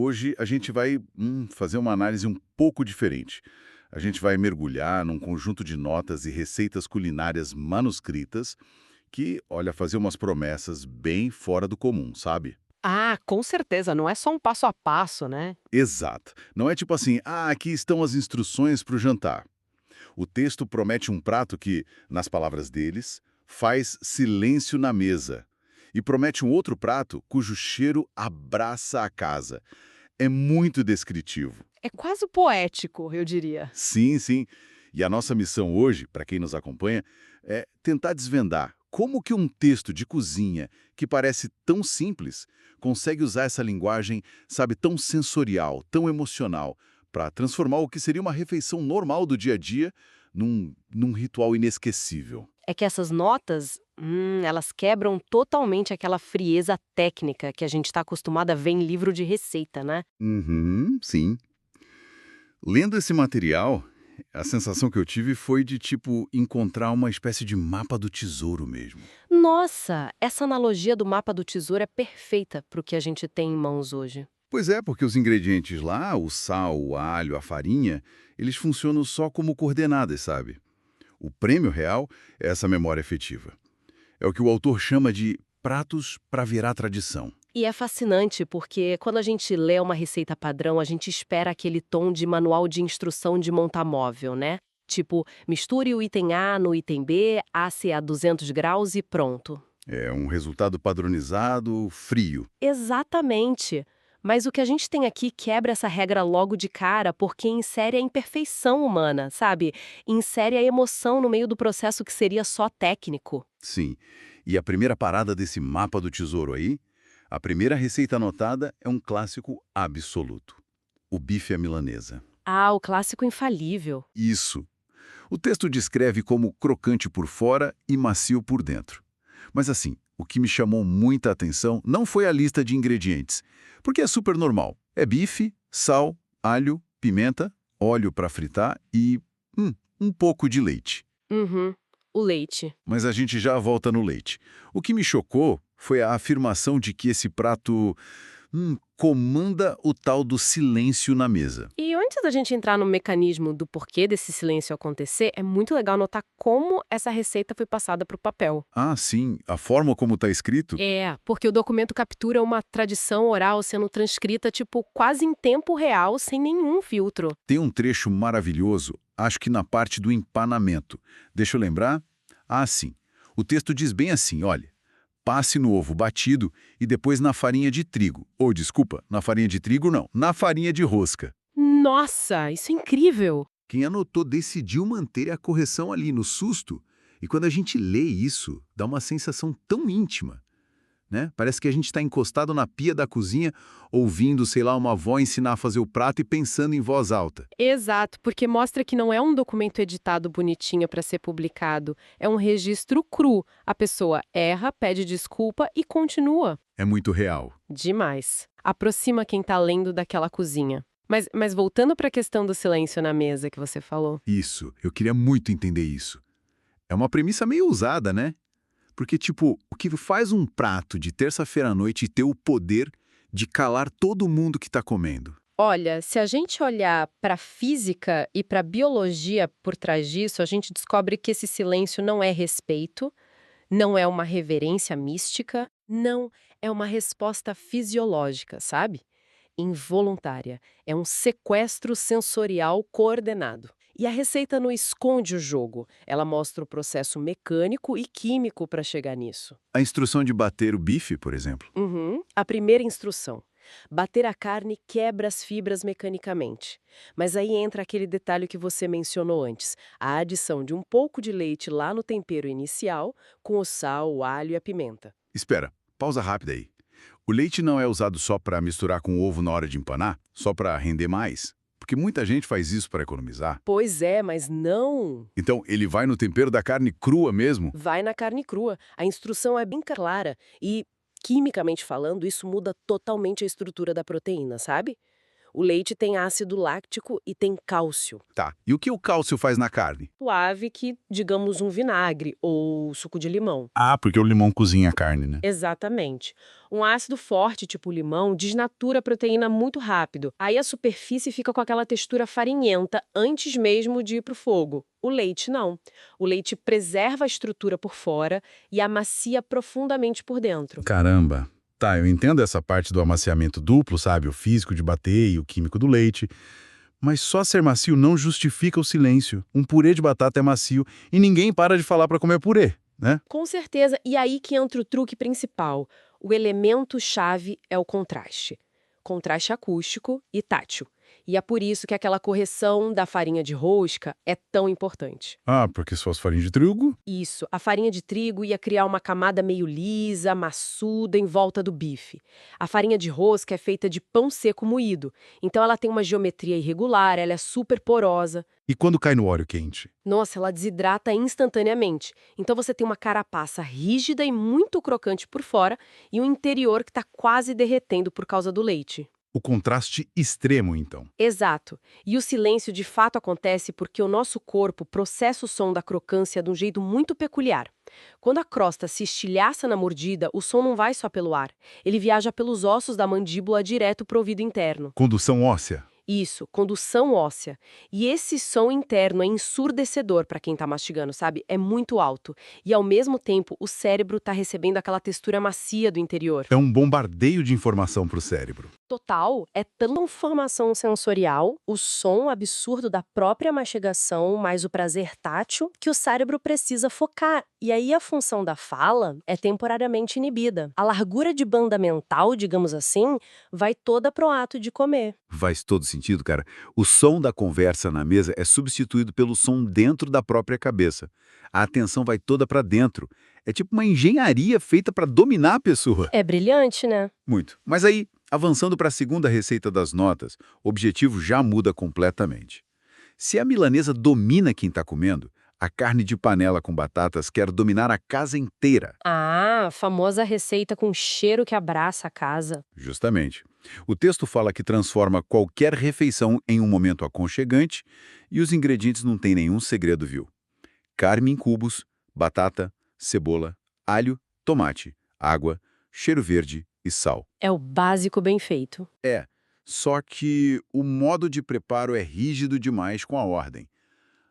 hoje a gente vai fazer uma análise um pouco diferente. A gente vai mergulhar num conjunto de notas e receitas culinárias manuscritas que, olha, fazer umas promessas bem fora do comum, sabe? Ah, com certeza, não é só um passo a passo, né? Exato. Não é tipo assim, aqui estão as instruções para o jantar. O texto promete um prato que, nas palavras deles, faz silêncio na mesa. E promete um outro prato cujo cheiro abraça a casa. É muito descritivo. É quase poético, eu diria. Sim, sim. E a nossa missão hoje, para quem nos acompanha, é tentar desvendar como que um texto de cozinha que parece tão simples consegue usar essa linguagem, sabe, tão sensorial, tão emocional, para transformar o que seria uma refeição normal do dia a dia num ritual inesquecível. É que essas notas, elas quebram totalmente aquela frieza técnica que a gente está acostumado a ver em livro de receita, né? Uhum, sim. Lendo esse material, a sensação que eu tive foi de, tipo, encontrar uma espécie de mapa do tesouro mesmo. Nossa, essa analogia do mapa do tesouro é perfeita para o que a gente tem em mãos hoje. Pois é, porque os ingredientes lá, o sal, o alho, a farinha, eles funcionam só como coordenadas, sabe? O prêmio real é essa memória efetiva. É o que o autor chama de pratos para virar tradição. E é fascinante porque quando a gente lê uma receita padrão, a gente espera aquele tom de manual de instrução de montar móvel, né? Tipo, misture o item A no item B, asse a 200 graus e pronto. É um resultado padronizado, frio. Exatamente. Mas o que a gente tem aqui quebra essa regra logo de cara porque insere a imperfeição humana, sabe? Insere a emoção no meio do processo que seria só técnico. Sim. E a primeira parada desse mapa do tesouro aí, a primeira receita anotada é um clássico absoluto. O bife à milanesa. Ah, o clássico infalível. Isso. O texto descreve como crocante por fora e macio por dentro. Mas assim, o que me chamou muita atenção não foi a lista de ingredientes, porque é super normal. É bife, sal, alho, pimenta, óleo para fritar e um pouco de leite. Uhum. O leite. Mas a gente já volta no leite. O que me chocou foi a afirmação de que esse prato comanda o tal do silêncio na mesa. E antes da gente entrar no mecanismo do porquê desse silêncio acontecer, é muito legal notar como essa receita foi passada para o papel. Ah, sim, a forma como está escrito? É, porque o documento captura uma tradição oral sendo transcrita, tipo, quase em tempo real, sem nenhum filtro. Tem um trecho maravilhoso, acho que na parte do empanamento. Deixa eu lembrar? Ah, sim. O texto diz bem assim, olha. Passe no ovo batido e depois na farinha de trigo. Ou, desculpa, na farinha de trigo não, na farinha de rosca. Nossa, isso é incrível! Quem anotou decidiu manter a correção ali no susto. E quando a gente lê isso, dá uma sensação tão íntima, né? Parece que a gente está encostado na pia da cozinha, ouvindo, sei lá, uma avó ensinar a fazer o prato e pensando em voz alta. Exato, porque mostra que não é um documento editado bonitinho para ser publicado. É um registro cru. A pessoa erra, pede desculpa e continua. É muito real. Demais. Aproxima quem tá lendo daquela cozinha. Mas voltando para a questão do silêncio na mesa que você falou. Isso, eu queria muito entender isso. É uma premissa meio ousada, né? Porque, tipo, o que faz um prato de terça-feira à noite ter o poder de calar todo mundo que está comendo? Olha, se a gente olhar para a física e para a biologia por trás disso, a gente descobre que esse silêncio não é respeito, não é uma reverência mística, não, é uma resposta fisiológica, sabe? Involuntária. É um sequestro sensorial coordenado. E a receita não esconde o jogo, ela mostra o processo mecânico e químico para chegar nisso. A instrução de bater o bife, por exemplo. Uhum. A primeira instrução. Bater a carne quebra as fibras mecanicamente. Mas aí entra aquele detalhe que você mencionou antes, a adição de um pouco de leite lá no tempero inicial, com o sal, o alho e a pimenta. Espera, pausa rápida aí. O leite não é usado só para misturar com o ovo na hora de empanar? Só para render mais? Porque muita gente faz isso para economizar. Pois é, mas não. Então, ele vai no tempero da carne crua mesmo? Vai na carne crua. A instrução é bem clara e, quimicamente falando, isso muda totalmente a estrutura da proteína, sabe? O leite tem ácido láctico e tem cálcio. Tá. E o que o cálcio faz na carne? Suave que, digamos, um vinagre ou suco de limão. Ah, porque o limão cozinha a carne, né? Exatamente. Um ácido forte, tipo limão, desnatura a proteína muito rápido. Aí a superfície fica com aquela textura farinhenta antes mesmo de ir pro fogo. O leite não. O leite preserva a estrutura por fora e amacia profundamente por dentro. Caramba. Tá, eu entendo essa parte do amaciamento duplo, sabe? O físico de bater e o químico do leite. Mas só ser macio não justifica o silêncio. Um purê de batata é macio e ninguém para de falar para comer purê, né? Com certeza, e aí que entra o truque principal. O elemento-chave é o contraste. Contraste acústico e tátil. E é por isso que aquela correção da farinha de rosca é tão importante. Ah, porque se fosse farinha de trigo? Isso, a farinha de trigo ia criar uma camada meio lisa, maçuda em volta do bife. A farinha de rosca é feita de pão seco moído, então ela tem uma geometria irregular, ela é super porosa. E quando cai no óleo quente? Nossa, ela desidrata instantaneamente. Então você tem uma carapaça rígida e muito crocante por fora e um interior que está quase derretendo por causa do leite. O contraste extremo, então. Exato. E o silêncio de fato acontece porque o nosso corpo processa o som da crocância de um jeito muito peculiar. Quando a crosta se estilhaça na mordida, o som não vai só pelo ar. Ele viaja pelos ossos da mandíbula direto para o ouvido interno. Condução óssea. Isso, condução óssea. E esse som interno é ensurdecedor para quem tá mastigando, sabe? É muito alto. E ao mesmo tempo, o cérebro tá recebendo aquela textura macia do interior. É um bombardeio de informação para o cérebro. Total, é tanta informação sensorial, o som absurdo da própria mastigação, mais o prazer tátil, que o cérebro precisa focar. E aí a função da fala é temporariamente inibida. A largura de banda mental, digamos assim, vai toda pro ato de comer. Faz todo sentido, cara. O som da conversa na mesa é substituído pelo som dentro da própria cabeça. A atenção vai toda para dentro. É tipo uma engenharia feita para dominar a pessoa. É brilhante, né? Muito. Mas aí, avançando para a segunda receita das notas, o objetivo já muda completamente. Se a milanesa domina quem está comendo, a carne de panela com batatas quer dominar a casa inteira. Ah, famosa receita com cheiro que abraça a casa. Justamente. O texto fala que transforma qualquer refeição em um momento aconchegante e os ingredientes não têm nenhum segredo, viu? Carne em cubos, batata, cebola, alho, tomate, água, cheiro verde e sal. É o básico bem feito. É, só que o modo de preparo é rígido demais com a ordem.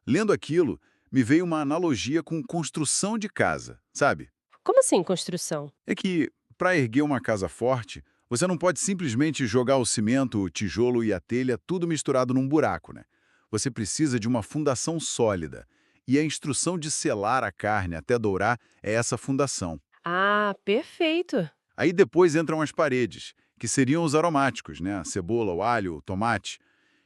Lendo aquilo, me veio uma analogia com construção de casa, sabe? Como assim, construção? É que, para erguer uma casa forte, você não pode simplesmente jogar o cimento, o tijolo e a telha tudo misturado num buraco, né? Você precisa de uma fundação sólida. E a instrução de selar a carne até dourar é essa fundação. Ah, perfeito. Aí depois entram as paredes, que seriam os aromáticos, né? A cebola, o alho, o tomate.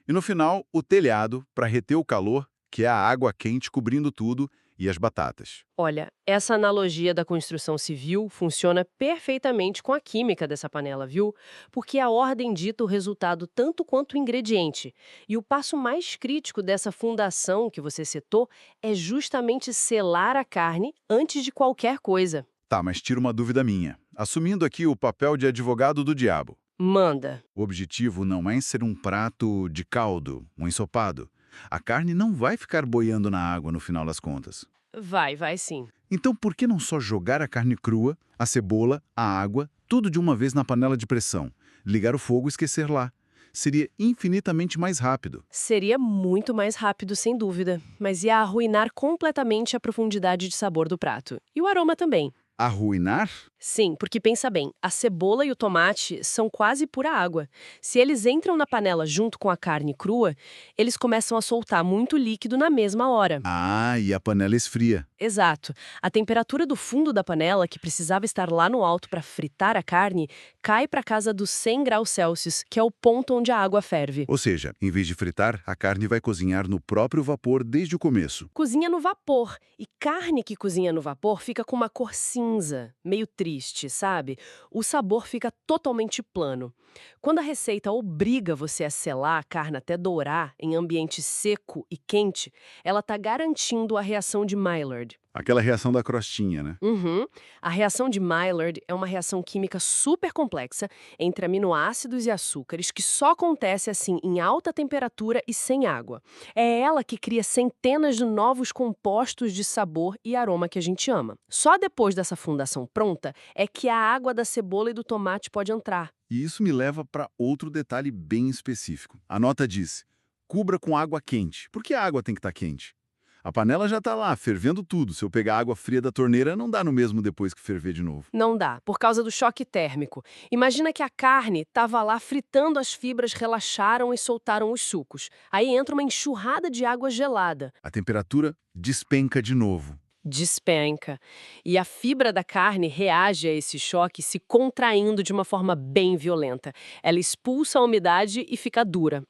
E no final, o telhado, para reter o calor, que é a água quente cobrindo tudo, e as batatas. Olha, essa analogia da construção civil funciona perfeitamente com a química dessa panela, viu? Porque a ordem dita o resultado tanto quanto o ingrediente. E o passo mais crítico dessa fundação que você citou é justamente selar a carne antes de qualquer coisa. Tá, mas tira uma dúvida minha. Assumindo aqui o papel de advogado do diabo. Manda. O objetivo não é ser um prato de caldo, um ensopado. A carne não vai ficar boiando na água no final das contas. Vai sim. Então por que não só jogar a carne crua, a cebola, a água, tudo de uma vez na panela de pressão? Ligar o fogo e esquecer lá. Seria infinitamente mais rápido. Seria muito mais rápido, sem dúvida, mas ia arruinar completamente a profundidade de sabor do prato. E o aroma também. Arruinar? Sim, porque pensa bem, a cebola e o tomate são quase pura água. Se eles entram na panela junto com a carne crua, eles começam a soltar muito líquido na mesma hora. Ah, e a panela esfria. Exato. A temperatura do fundo da panela, que precisava estar lá no alto para fritar a carne, cai para casa dos 100 graus Celsius, que é o ponto onde a água ferve. Ou seja, em vez de fritar, a carne vai cozinhar no próprio vapor desde o começo. Cozinha no vapor. E carne que cozinha no vapor fica com uma cor cinza, meio triste, sabe? O sabor fica totalmente plano. Quando a receita obriga você a selar a carne até dourar em ambiente seco e quente, ela está garantindo a reação de Maillard. Aquela reação da crostinha, né? Uhum. A reação de Maillard é uma reação química super complexa entre aminoácidos e açúcares que só acontece assim em alta temperatura e sem água. É ela que cria centenas de novos compostos de sabor e aroma que a gente ama. Só depois dessa fundação pronta é que a água da cebola e do tomate pode entrar. E isso me leva para outro detalhe bem específico. A nota diz: cubra com água quente. Por que a água tem que estar quente? A panela já está lá, fervendo tudo. Se eu pegar água fria da torneira, não dá no mesmo depois que ferver de novo. Não dá, por causa do choque térmico. Imagina que a carne estava lá fritando, as fibras relaxaram e soltaram os sucos. Aí entra uma enxurrada de água gelada. A temperatura despenca de novo. Despenca. E a fibra da carne reage a esse choque se contraindo de uma forma bem violenta. Ela expulsa a umidade e fica dura.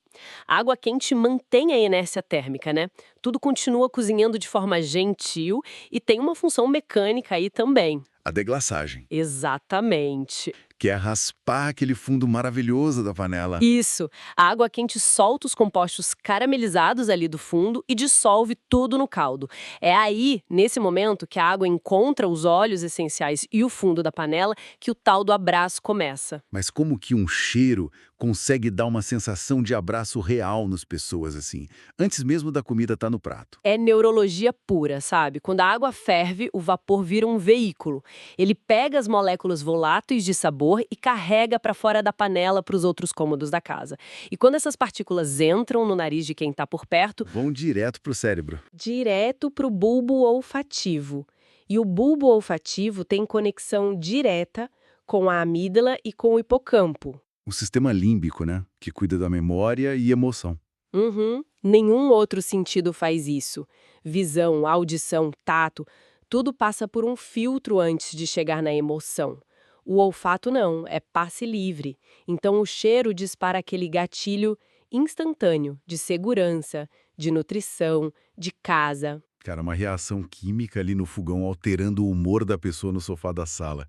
A água quente mantém a inércia térmica, né? Tudo continua cozinhando de forma gentil e tem uma função mecânica aí também. A deglaçagem, Exatamente. que é raspar aquele fundo maravilhoso da panela. Isso. A água quente solta os compostos caramelizados ali do fundo e dissolve tudo no caldo. É aí, nesse momento, que a água encontra os óleos essenciais e o fundo da panela que o tal do abraço começa. Mas como que um cheiro consegue dar uma sensação de abraço real nas pessoas assim, antes mesmo da comida estar no prato? É neurologia pura, sabe? Quando a água ferve, o vapor vira um veículo. Ele pega as moléculas voláteis de sabor e carrega para fora da panela para os outros cômodos da casa. E quando essas partículas entram no nariz de quem está por perto, Vão direto pro cérebro. Direto para o bulbo olfativo. E o bulbo olfativo tem conexão direta com a amígdala e com o hipocampo. O sistema límbico, né? Que cuida da memória e emoção. Uhum. Nenhum outro sentido faz isso. Visão, audição, tato, tudo passa por um filtro antes de chegar na emoção. O olfato não, é passe livre. Então o cheiro dispara aquele gatilho instantâneo de segurança, de nutrição, de casa. Cara, uma reação química ali no fogão alterando o humor da pessoa no sofá da sala.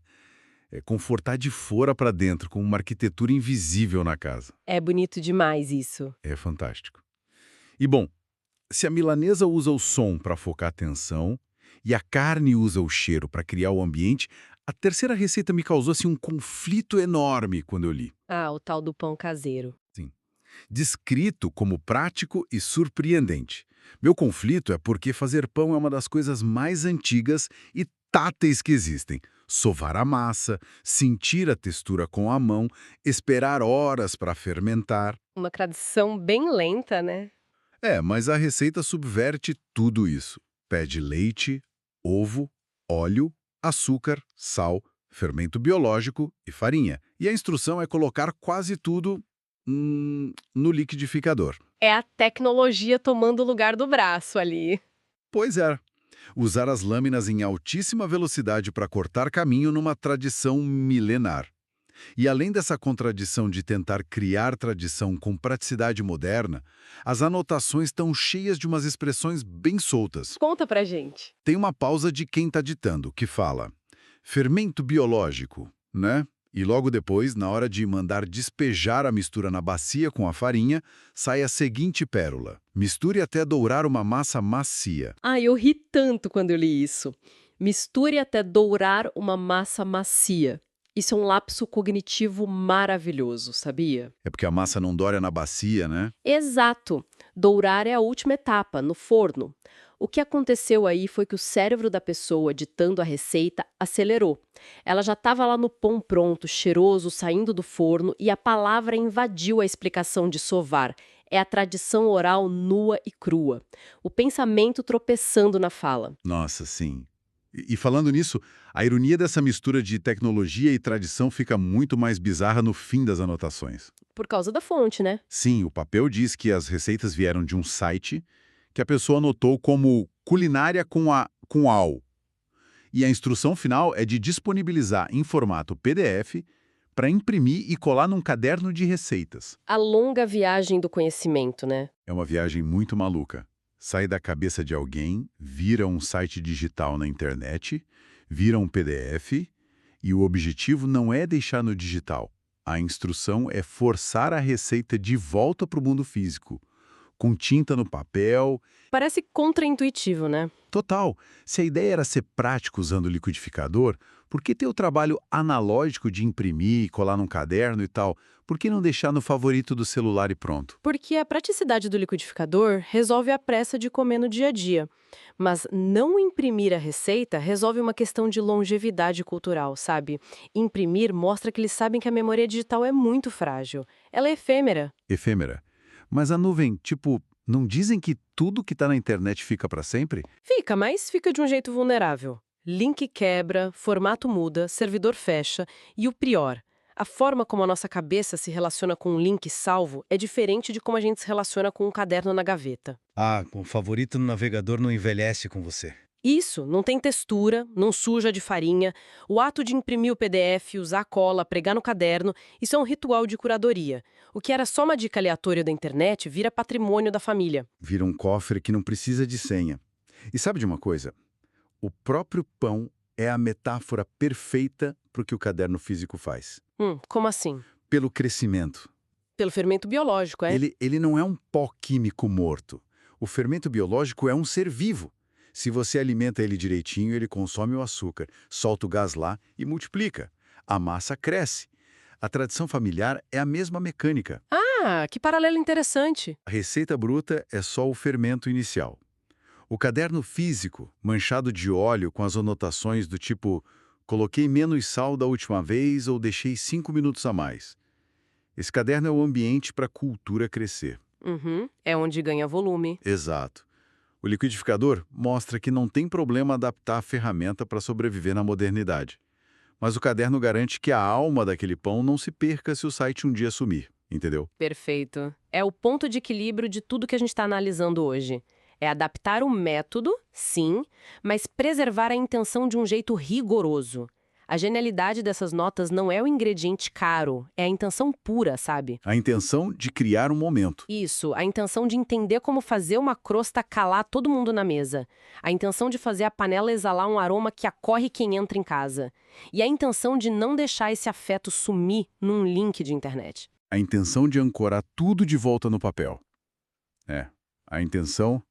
É confortar de fora para dentro, com uma arquitetura invisível na casa. É bonito demais isso. É fantástico. E bom, se a milanesa usa o som para focar a atenção e a carne usa o cheiro para criar o ambiente, a terceira receita me causou assim, um conflito enorme quando eu li. Ah, o tal do pão caseiro. Descrito como prático e surpreendente. Meu conflito é porque fazer pão é uma das coisas mais antigas e táteis que existem. Sovar a massa, sentir a textura com a mão, esperar horas para fermentar. Uma tradição bem lenta, né? Mas a receita subverte tudo isso. Pede leite, ovo, óleo, açúcar, sal, fermento biológico e farinha. E a instrução é colocar quase tudo no liquidificador. É a tecnologia tomando o lugar do braço ali. Pois é. Usar as lâminas em altíssima velocidade para cortar caminho numa tradição milenar. E além dessa contradição de tentar criar tradição com praticidade moderna, as anotações estão cheias de umas expressões bem soltas. Conta pra gente. Tem uma pausa de quem está ditando, que fala fermento biológico, né? E logo depois, na hora de mandar despejar a mistura na bacia com a farinha, sai a seguinte pérola. Misture até dourar uma massa macia. Ah, eu ri tanto quando eu li isso. Misture até dourar uma massa macia. Isso é um lapso cognitivo maravilhoso, sabia? É porque a massa não dora na bacia, né? Exato. Dourar é a última etapa, no forno. O que aconteceu aí foi que o cérebro da pessoa ditando a receita acelerou. Ela já estava lá no pão pronto, cheiroso, saindo do forno, e a palavra invadiu a explicação de sovar. É a tradição oral nua e crua. O pensamento tropeçando na fala. Nossa, sim. E falando nisso, a ironia dessa mistura de tecnologia e tradição fica muito mais bizarra no fim das anotações. Por causa da fonte, né? Sim, o papel diz que as receitas vieram de um site que a pessoa anotou como culinária com AU. E a instrução final é de disponibilizar em formato PDF para imprimir e colar num caderno de receitas. A longa viagem do conhecimento, né? É uma viagem muito maluca. Sai da cabeça de alguém, vira um site digital na internet, vira um PDF, e o objetivo não é deixar no digital. A instrução é forçar a receita de volta para o mundo físico, com tinta no papel. Parece contraintuitivo, né? Total. Se a ideia era ser prático usando o liquidificador, por que ter o trabalho analógico de imprimir, colar num caderno e tal? Por que não deixar no favorito do celular e pronto? Porque a praticidade do liquidificador resolve a pressa de comer no dia a dia. Mas não imprimir a receita resolve uma questão de longevidade cultural, sabe? Imprimir mostra que eles sabem que a memória digital é muito frágil. Ela é efêmera. Efêmera. Mas a nuvem, tipo, não dizem que tudo que está na internet fica para sempre? Fica, mas fica de um jeito vulnerável. Link quebra, formato muda, servidor fecha e o pior, a forma como a nossa cabeça se relaciona com um link salvo é diferente de como a gente se relaciona com um caderno na gaveta. Ah, com o favorito no navegador não envelhece com você. Isso, não tem textura, não suja de farinha. O ato de imprimir o PDF, usar cola, pregar no caderno, isso é um ritual de curadoria. O que era só uma dica aleatória da internet vira patrimônio da família. Vira um cofre que não precisa de senha. E sabe de uma coisa? O próprio pão é a metáfora perfeita para o que o caderno físico faz. Como assim? Pelo crescimento. Pelo fermento biológico, é? Ele não é um pó químico morto. O fermento biológico é um ser vivo. Se você alimenta ele direitinho, ele consome o açúcar, solta o gás lá e multiplica. A massa cresce. A tradição familiar é a mesma mecânica. Ah, que paralelo interessante. A receita bruta é só o fermento inicial. O caderno físico, manchado de óleo com as anotações do tipo coloquei menos sal da última vez ou deixei 5 minutos a mais. Esse caderno é o ambiente para a cultura crescer. É onde ganha volume. Exato. O liquidificador mostra que não tem problema adaptar a ferramenta para sobreviver na modernidade. Mas o caderno garante que a alma daquele pão não se perca se o site um dia sumir, entendeu? Perfeito. É o ponto de equilíbrio de tudo que a gente está analisando hoje. É adaptar o método, sim, mas preservar a intenção de um jeito rigoroso. A genialidade dessas notas não é o ingrediente caro, é a intenção pura, sabe? A intenção de criar um momento. Isso, a intenção de entender como fazer uma crosta calar todo mundo na mesa. A intenção de fazer a panela exalar um aroma que acorre quem entra em casa. E a intenção de não deixar esse afeto sumir num link de internet. A intenção de ancorar tudo de volta no papel. A intenção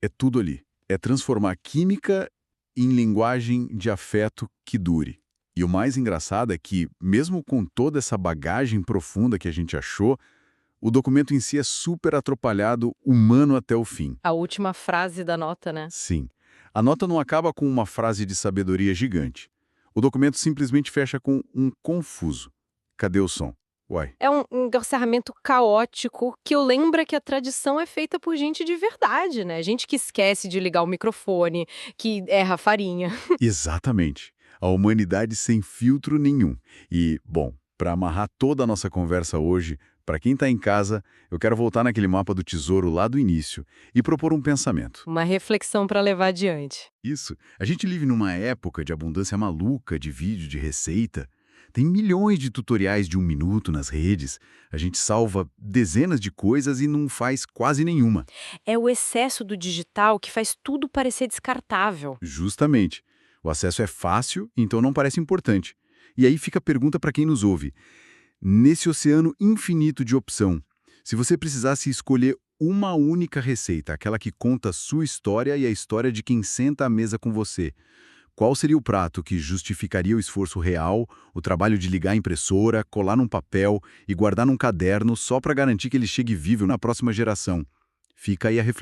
é tudo ali. É transformar química em linguagem de afeto que dure. E o mais engraçado é que, mesmo com toda essa bagagem profunda que a gente achou, o documento em si é super atrapalhado, humano até o fim. A última frase da nota, né? Sim. A nota não acaba com uma frase de sabedoria gigante. O documento simplesmente fecha com um confuso. Cadê o som? Uai. É um encerramento caótico que lembra que a tradição é feita por gente de verdade, né? Gente que esquece de ligar o microfone, que erra a farinha. Exatamente. A humanidade sem filtro nenhum. E, bom, para amarrar toda a nossa conversa hoje, para quem está em casa, eu quero voltar naquele mapa do tesouro lá do início e propor um pensamento. Uma reflexão para levar adiante. Isso. A gente vive numa época de abundância maluca de vídeo, de receita. Tem milhões de tutoriais de 1 minuto nas redes. A gente salva dezenas de coisas e não faz quase nenhuma. É o excesso do digital que faz tudo parecer descartável. Justamente. O acesso é fácil, então não parece importante. E aí fica a pergunta para quem nos ouve. Nesse oceano infinito de opção, se você precisasse escolher uma única receita, aquela que conta a sua história e a história de quem senta à mesa com você, qual seria o prato que justificaria o esforço real, o trabalho de ligar a impressora, colar num papel e guardar num caderno só para garantir que ele chegue vivo na próxima geração? Fica aí a reflexão.